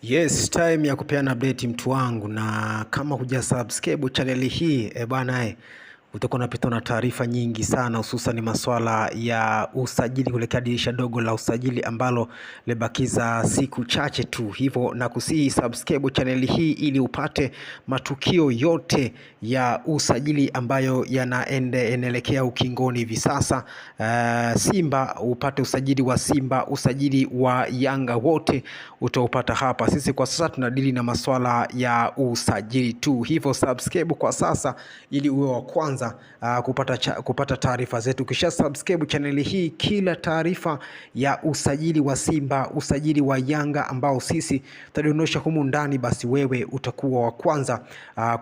Yes, time ya kupeana update mtu wangu, na kama huja subscribe channel hii bwana, utakuwa unapita na taarifa nyingi sana, hususan masuala ya usajili kuelekea dirisha dogo la usajili ambalo limebakiza siku chache tu. Hivyo na kusihi subscribe channel hii ili upate matukio yote ya usajili ambayo yanaelekea ukingoni hivi sasa. Simba upate usajili wa Simba, usajili wa Yanga, wote utaupata hapa. Sisi kwa sasa tunadili na masuala ya usajili tu, hivyo subscribe kwa sasa ili uwe wa kwanza kupata taarifa zetu. Kisha subscribe channel hii, kila taarifa ya usajili wa Simba, usajili wa Yanga ambao sisi tutadondosha humu ndani, basi wewe utakuwa wa kwanza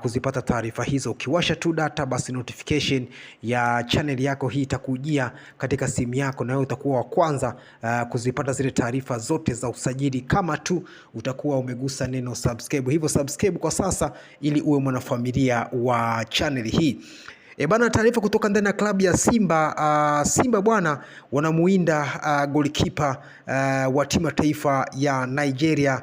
kuzipata taarifa hizo. Ukiwasha tu data, basi notification ya channel yako hii itakujia katika simu yako, na wewe utakuwa wa kwanza kuzipata zile taarifa zote za usajili kama tu utakuwa umegusa neno subscribe. Hivyo subscribe kwa sasa ili uwe mwanafamilia wa channel hii. Bana, taarifa kutoka ndani ya klabu ya Simba. Simba bwana wanamuinda goalkeeper wa timu taifa ya Nigeria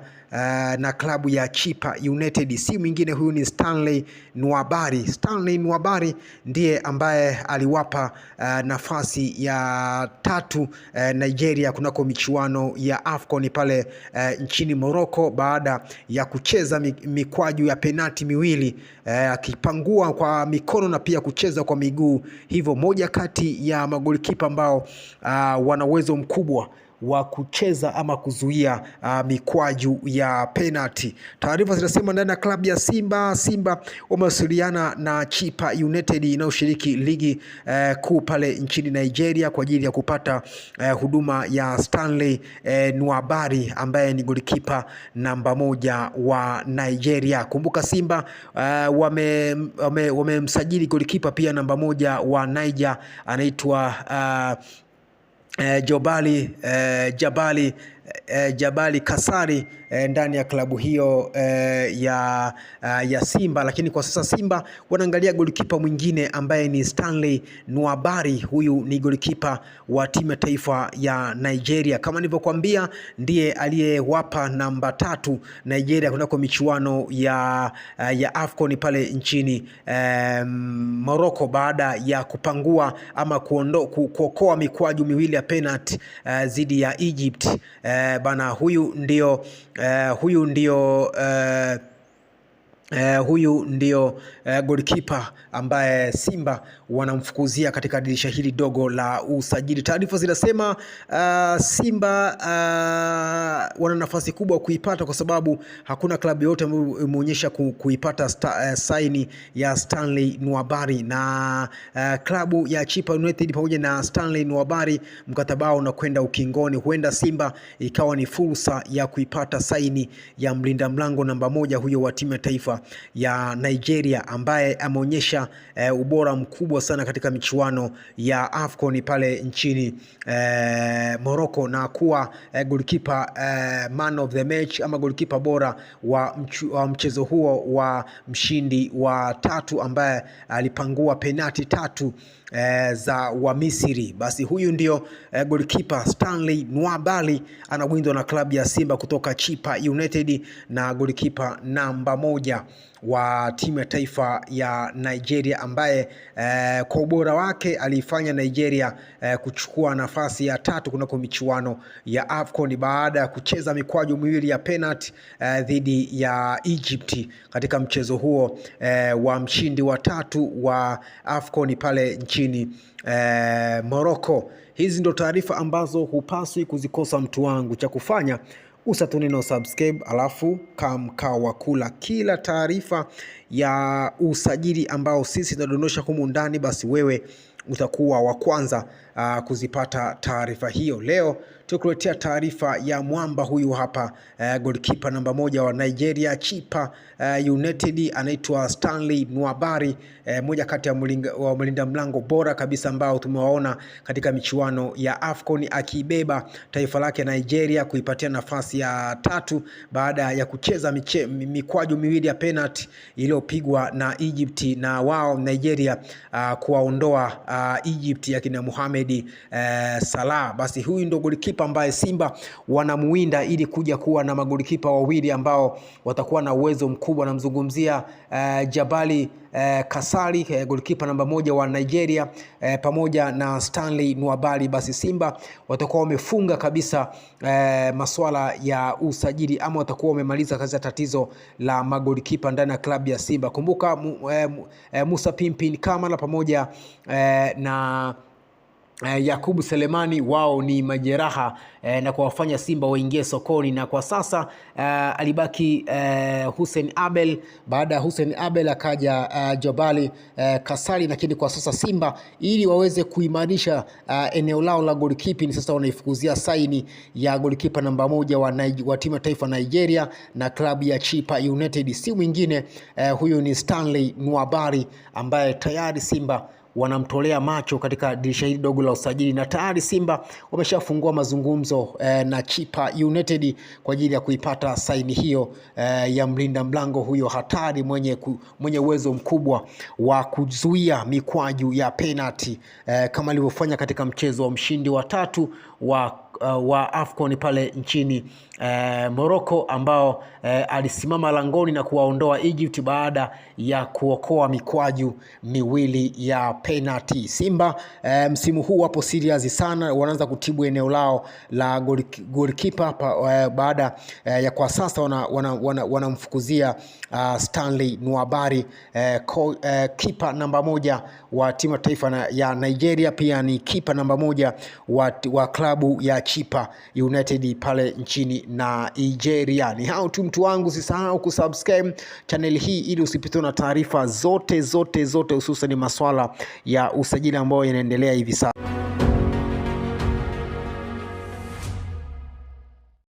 na klabu ya Chippa United. Si mwingine, huyu ni Stanley Nwabali. Stanley Nwabali ndiye ambaye aliwapa nafasi ya tatu Nigeria kunako michuano ya AFCON pale nchini Morocco, baada ya kucheza mikwaju ya penati miwili, akipangua kwa mikono na pia kucheza kwa miguu. Hivyo moja kati ya magolikipa ambao wana uwezo mkubwa wa kucheza ama kuzuia mikwaju ya penalty. Taarifa zinasema ndani ya klabu ya Simba wamewasiliana na Chippa United inayoshiriki ligi kuu pale nchini Nigeria kwa ajili ya kupata huduma ya Stanley Nwabali ambaye ni golikipa namba 1 wa Nigeria. Kumbuka Simba wamemsajili golikipa pia namba 1 wa Niger, anaitwa Jabali Kasari ndani ya klabu hiyo ya Simba. Lakini kwa sasa Simba wanaangalia golikipa mwingine ambaye ni Stanley Nwabali. Huyu ni golikipa wa timu ya taifa ya Nigeria, kama nilivyokuambia, ndiye aliyewapa namba 3 Nigeria kunako michuano ya AFCON pale nchini Morocco, baada ya kupangua ama kuokoa mikwaju miwili ya penalty dhidi ya Egypt. Bana, huyu ndio goalkeeper ambaye Simba wanamfukuzia katika dirisha hili dogo la usajili. Taarifa zinasema Simba wana nafasi kubwa kuipata, kwa sababu hakuna klabu yote ambayo imeonyesha kuipata saini ya Stanley Nwabali, na klabu ya Chippa United pamoja na Stanley Nwabali mkataba wao unakwenda ukingoni. Huenda Simba ikawa ni fursa ya kuipata saini ya mlinda mlango namba 1 huyo wa timu ya taifa ya Nigeria, ambaye ameonyesha ubora mkubwa sana katika michuano ya AFCON pale nchini Morocco, na kuwa goalkeeper man of the match ama goalkeeper bora wa mchezo huo wa mshindi wa 3 ambaye alipangua penati 3 za wa Misri. Basi huyu ndio goalkeeper Stanley Nwabali, anawindwa na klabu ya Simba kutoka Chippa United, na goalkeeper namba 1 wa timu ya taifa ya Nigeria, ambaye kwa ubora wake alifanya Nigeria kuchukua nafasi ya 3 kunako michuano ya AFCON baada ya kucheza mikwaju miwili ya penalty dhidi ya Egypt katika mchezo huo wa mshindi wa 3 wa AFCON pale nchini Morocco. Hizi ndo taarifa ambazo hupaswi kuzikosa mtu wangu. Cha kufanya usatuni na subscribe, alafu kamkaa wa kula kila taarifa ya usajili ambao sisi tunadondosha humu ndani, basi wewe utakuwa wa kwanza kuzipata taarifa hiyo. Leo tukuletea taarifa ya mwamba huyu hapa, goalkeeper namba 1 wa Nigeria Chippa United, anaitwa Stanley Nwabali, moja kati ya mlinda mlango bora kabisa ambao tumewaona katika michuano ya AFCON, akibeba taifa lake Nigeria kuipatia nafasi ya 3 baada ya kucheza mikwaju miwili ya penalty iliyopigwa na Egypt, na wao Nigeria kuwaondoa Egypt ya kina Mohamed Salah. Basi huyu ndo goalkeeper golikipa ambaye Simba wanamuinda ili kuja kuwa na magolikipa wawili ambao watakuwa na uwezo mkubwa. Namzungumzia Jabali Kasali, golikipa namba 1 wa Nigeria, pamoja na Stanley Nwabali. Basi Simba watakuwa wamefunga kabisa masuala ya usajili, ama watakuwa wamemaliza kazi ya tatizo la magolikipa ndani ya klabu ya Simba. Kumbuka Musa Pimpin Kamara pamoja na Yakubu Selemani wao ni majeraha na kuwafanya Simba waingie sokoni, na kwa sasa alibaki Hussein Abel. Baada ya Hussein Abel akaja Jabali Kasali, lakini kwa sasa Simba ili waweze kuimarisha eneo lao la goalkeeping, sasa wanaifukuzia saini ya goalkeeper namba 1 wa timu ya taifa Nigeria na klabu ya Chippa United. Si mwingine huyu ni Stanley Nwabali ambaye tayari Simba wanamtolea macho katika dirisha hili dogo la usajili, na tayari Simba wameshafungua mazungumzo na Chippa United kwa ajili ya kuipata saini hiyo ya mlinda mlango huyo hatari mwenye uwezo mkubwa wa kuzuia mikwaju ya penalty kama alivyofanya katika mchezo wa mshindi wa 3 wa AFCON pale nchini Morocco, ambao alisimama langoni na kuwaondoa Egypt baada ya kuokoa mikwaju miwili ya penalty. Simba msimu huu wapo serious sana, wanaanza kutibu eneo lao la goalkeeper baada ya kwa sasa wanamfukuzia Stanley Nwabali, keeper namba 1 wa timu ya taifa ya Nigeria, pia ni keeper namba 1 wa klabu ya Chippa United pale nchini Nigeria. Ni hao tu mtu wangu, usisahau kusubscribe channel hii ili usipitwe na taarifa zote hususan masuala ya usajili ambayo yanaendelea hivi sasa.